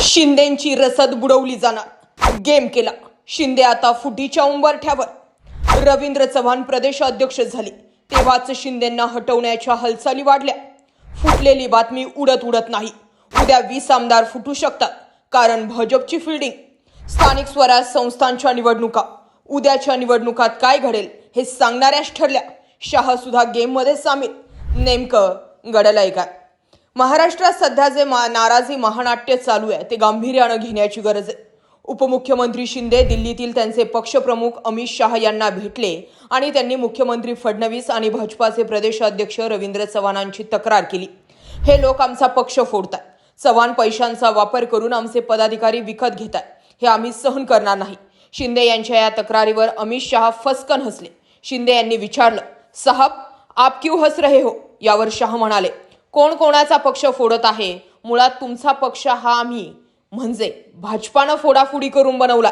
शिंदेंची रसद बुडवली जाणार. गेम केला. शिंदे आता फुटीच्या उंबरठ्यावर. रवींद्र चव्हाण प्रदेशाध्यक्ष झाले तेव्हाच शिंदेंना हटवण्याच्या हालचाली वाढल्या. फुटलेली बातमी उडत नाही. उद्या 20 आमदार फुटू शकतात, कारण भाजपची फिल्डिंग. स्थानिक स्वराज संस्थांच्या निवडणुका. उद्याच्या निवडणुकात काय घडेल हे सांगणाऱ्याच ठरल्या. शहा सुद्धा गेममध्ये सामील. नेमकं घडलंय काय? महाराष्ट्रात सध्या जे नाराजी महानाट्य चालू आहे ते गांभीर्यानं घेण्याची गरज आहे. उपमुख्यमंत्री शिंदे दिल्लीतील त्यांचे पक्षप्रमुख अमित शहा यांना भेटले आणि त्यांनी मुख्यमंत्री फडणवीस आणि भाजपाचे प्रदेशाध्यक्ष रवींद्र चव्हाणांची तक्रार केली. हे लोक आमचा पक्ष फोडतात. चव्हाण पैशांचा वापर करून आमचे पदाधिकारी विकत घेतात. हे आम्ही सहन करणार नाही. शिंदे यांच्या या तक्रारीवर अमित शहा फसकन हसले. शिंदे यांनी विचारलं, साहब आप क्यों हस रहे हो? यावर शहा म्हणाले, कोण कोणाचा पक्ष फोडत आहे? मुळात तुमचा पक्ष हा आम्ही म्हणजे भाजपानं फोडाफोडी करून बनवला.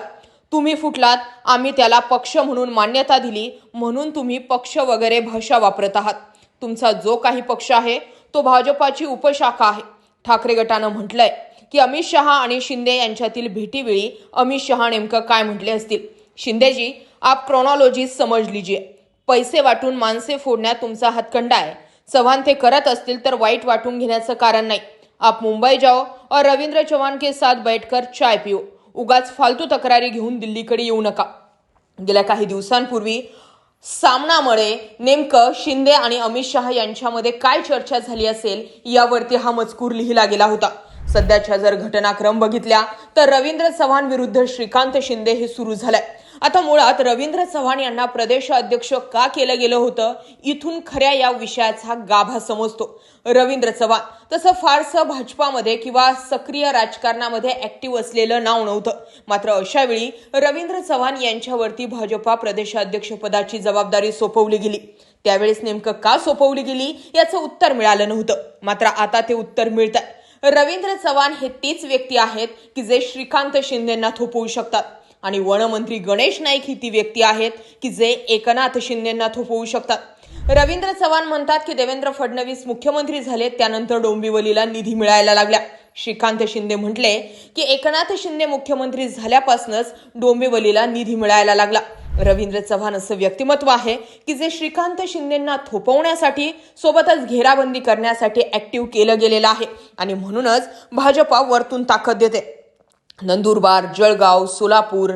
तुम्ही फुटलात, आम्ही त्याला पक्ष म्हणून मान्यता दिली, म्हणून तुम्ही पक्ष वगैरे भाषा वापरत आहात. तुमचा जो काही पक्ष आहे तो भाजपाची उपशाखा आहे. ठाकरे गटानं म्हटलंय की अमित शहा आणि शिंदे यांच्यातील भेटीवेळी अमित शहा नेमकं काय म्हटले असतील. शिंदेजी, आप क्रोनॉलॉजी समज लीजिए. पैसे वाटून माणसे फोडण्यात तुमचा हातखंडा आहे. चव्हाण ते करत असतील तर वाईट वाटून घेण्याचं कारण नाही. आप मुंबई जाओ और रवींद्र चव्हाण के साथ बैठकर चाय पिओ. उगाच फालतू तक्रारी घेऊन दिल्लीकडे येऊ नका. गेल्या काही दिवसांपूर्वी सामनामुळे नेमकं शिंदे आणि अमित शहा यांच्यामध्ये काय चर्चा झाली असेल यावरती हा मजकूर लिहिला गेला होता. सध्याच्या जर घटनाक्रम बघितल्या तर रवींद्र चव्हाण विरुद्ध श्रीकांत शिंदे हे सुरू झालंय. आता मुळात रवींद्र चव्हाण यांना प्रदेशाध्यक्ष का केलं गेलं होतं, इथून खऱ्या या विषयाचा गाभा समजतो. रवींद्र चव्हाण तसं फारसं भाजपामध्ये किंवा सक्रिय राजकारणामध्ये ऍक्टिव्ह असलेलं नाव नव्हतं. मात्र अशा वेळी रवींद्र चव्हाण यांच्यावरती भाजपा प्रदेशाध्यक्ष पदाची जबाबदारी सोपवली गेली. त्यावेळेस नेमकं का सोपवली गेली याचं उत्तर मिळालं नव्हतं. मात्र आता ते उत्तर मिळतंय. रवींद्र चव्हाण हे तीच व्यक्ती आहेत की जे श्रीकांत शिंदेंना थोपवू शकतात आणि वनमंत्री गणेश नाईक ही ती व्यक्ती आहेत की जे एकनाथ शिंदेंना थोपवू शकतात. रवींद्र चव्हाण म्हणतात की देवेंद्र फडणवीस मुख्यमंत्री झाले त्यानंतर डोंबिवलीला निधी मिळायला लागला. श्रीकांत शिंदे म्हटले की एकनाथ शिंदे मुख्यमंत्री झाल्यापासूनच डोंबिवलीला निधी मिळायला लागला. रवींद्र चव्हाण असं व्यक्तिमत्व आहे की जे श्रीकांत शिंदेंना थोपवण्यासाठी सोबतच घेराबंदी करण्यासाठी ऍक्टिव्ह केलं गेलेलं आहे आणि म्हणूनच भाजपा वरतून ताकद देते. नंदुरबार, जळगाव, सोलापूर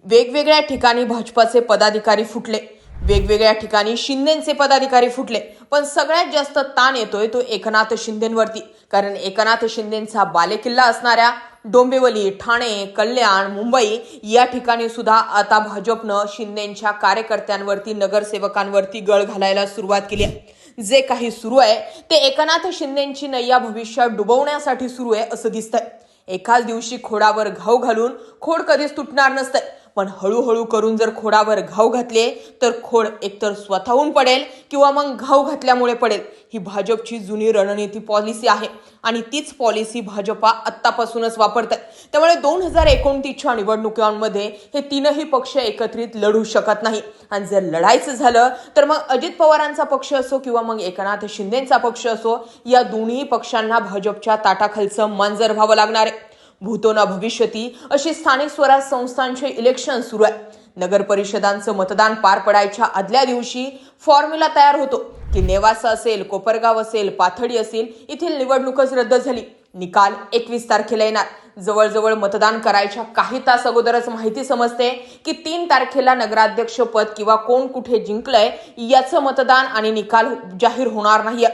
वेगवेगळ्या ठिकाणी भाजपाचे पदाधिकारी फुटले. वेगवेगळ्या ठिकाणी शिंदेचे पदाधिकारी फुटले. पण सगळ्यात जास्त ताण येतोय तो एकनाथ शिंदेंवरती. कारण एकनाथ शिंदेंचा बालेकिल्ला असणाऱ्या डोंबिवली, ठाणे, कल्याण, मुंबई या ठिकाणी सुद्धा आता भाजपनं शिंदेंच्या कार्यकर्त्यांवरती, नगरसेवकांवरती गळ घालायला सुरुवात केली आहे. जे काही सुरू आहे ते एकनाथ शिंदेंची नय्या भविष्यात डुबवण्यासाठी सुरू आहे असं दिसतंय. एकाच दिवशी खोडावर घाव घालून खोड कधीच तुटणार नसतंय. पण हळूहळू करून जर खोडावर घाव घातले तर खोड एकतर स्वतःहून पडेल किंवा मग घाव घातल्यामुळे पडेल. ही भाजपची जुनी रणनीती पॉलिसी आहे आणि तीच पॉलिसी भाजपा आत्तापासूनच वापरतात. त्यामुळे 2029च्या निवडणुकांमध्ये हे तीनही पक्ष एकत्रित लढू शकत नाही. आणि जर लढायचं झालं तर मग अजित पवारांचा पक्ष असो किंवा मग एकनाथ शिंदेचा पक्ष असो, या दोन्ही पक्षांना भाजपच्या ताटाखालचं मांजर व्हावं लागणार आहे. भूतो न भविष्यती अशी स्थानिक स्वराज संस्थांचे इलेक्शन सुरू आहे. नगर परिषदांचं मतदान पार पडायच्या आदल्या दिवशी फॉर्म्युला तयार होतो की नेवासा असेल, कोपरगाव असेल, पाथडी असेल, येथील निवडणूकच रद्द झाली. निकाल 21 तारखेला येणार. जवळजवळ मतदान करायच्या काही तास अगोदरच माहिती समजते की 3 तारखेला नगराध्यक्ष पद किंवा कोण कुठे जिंकलंय याचं मतदान आणि निकाल जाहीर होणार नाहीये.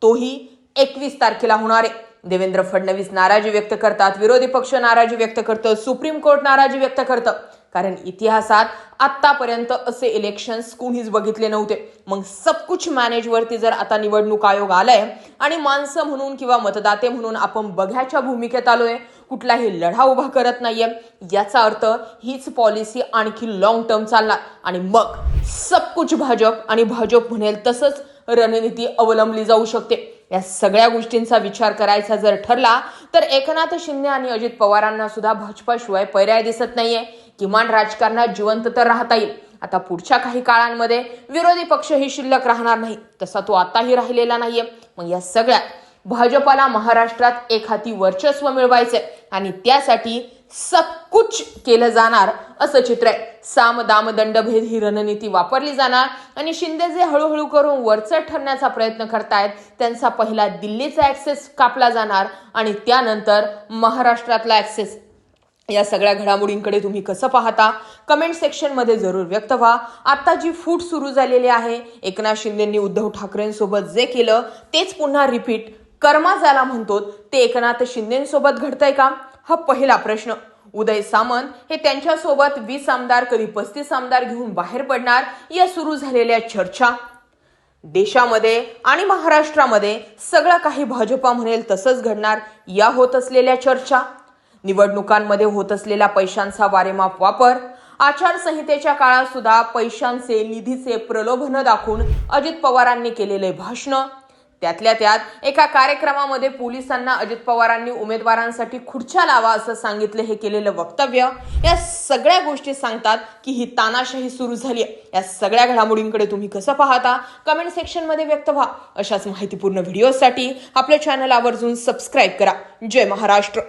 तोही 21 तारखेला होणार आहे. देवेंद्र फडणवीस नाराजी व्यक्त करतात, विरोधी पक्ष नाराजी व्यक्त करतं, सुप्रीम कोर्ट नाराजी व्यक्त करतं. कारण इतिहासात आतापर्यंत असे इलेक्शन्स कोणीच बघितले नव्हते. मग सबकुछ मॅनेज वरती जर आता निवडणूक आयोग आलाय आणि माणसं म्हणून किंवा मतदाते म्हणून आपण बघ्याच्या भूमिकेत आलोय, कुठलाही लढा उभा करत नाहीये, याचा अर्थ हीच पॉलिसी आणखी लॉंग टर्म चालणार आणि मग सबकुछ भाजप आणि भाजप म्हणेल तसंच रणनीती अवलंबली जाऊ शकते. या सगळ्या गोष्टींचा विचार करायचा जर ठरला तर एकनाथ शिंदे आणि अजित पवारांना सुद्धा भाजपाशिवाय पर्याय दिसत नाहीये. किमान राजकारणात जिवंत तर राहता येईल. आता पुढच्या काही काळांमध्ये विरोधी पक्षही शिल्लक राहणार नाही, तसा तो आताही राहिलेला नाहीये. मग या सगळ्यात भाजपाला महाराष्ट्रात एक हाती वर्चस्व मिळवायचंय आणि त्यासाठी सबकुच केलं जाणार असं चित्र आहे. साम दाम दंडभेद ही रणनीती वापरली जाणार आणि शिंदे जे हळूहळू करून वरचढ ठरण्याचा प्रयत्न करतायत त्यांचा पहिला दिल्लीचा ऍक्सेस कापला जाणार आणि त्यानंतर महाराष्ट्रातला ऍक्सेस. या सगळ्या घडामोडींकडे तुम्ही कसं पाहता कमेंट सेक्शन मध्ये जरूर व्यक्त व्हा. आता जी फूट सुरू झालेली आहे, एकनाथ शिंदेंनी उद्धव ठाकरेंसोबत जे केलं तेच पुन्हा रिपीट कर्मा ज्याला म्हणतो ते एकनाथ शिंदेसोबत घडतंय का, हा पहिला प्रश्न. उदय सामंत हे त्यांच्यासोबत 20 आमदार कधी 35 आमदार घेऊन बाहेर पडणार या सुरू झालेल्या चर्चा. देशामध्ये आणि महाराष्ट्रामध्ये सगळं काही भाजपा म्हणेल तसंच घडणार या होत असलेल्या चर्चा. निवडणुकांमध्ये होत असलेल्या पैशांचा वारेमाप वापर. आचारसंहितेच्या काळात सुद्धा पैशांचे निधीचे प्रलोभन दाखवून अजित पवारांनी केलेले भाषण. त्यातल्या त्यात एका कार्यक्रमामध्ये पोलिसांना अजित पवारांनी उमेदवारांसाठी खुर्च्या लावा असं सांगितलं हे केलेलं वक्तव्य. या सगळ्या गोष्टी सांगतात की ही तानाशाही सुरू झाली आहे. या सगळ्या घडामोडींकडे तुम्ही कसं पाहता कमेंट सेक्शन मध्ये व्यक्त व्हा. अशाच माहितीपूर्ण व्हिडिओसाठी आपल्या चॅनल आवर्जून सबस्क्राईब करा. जय महाराष्ट्र.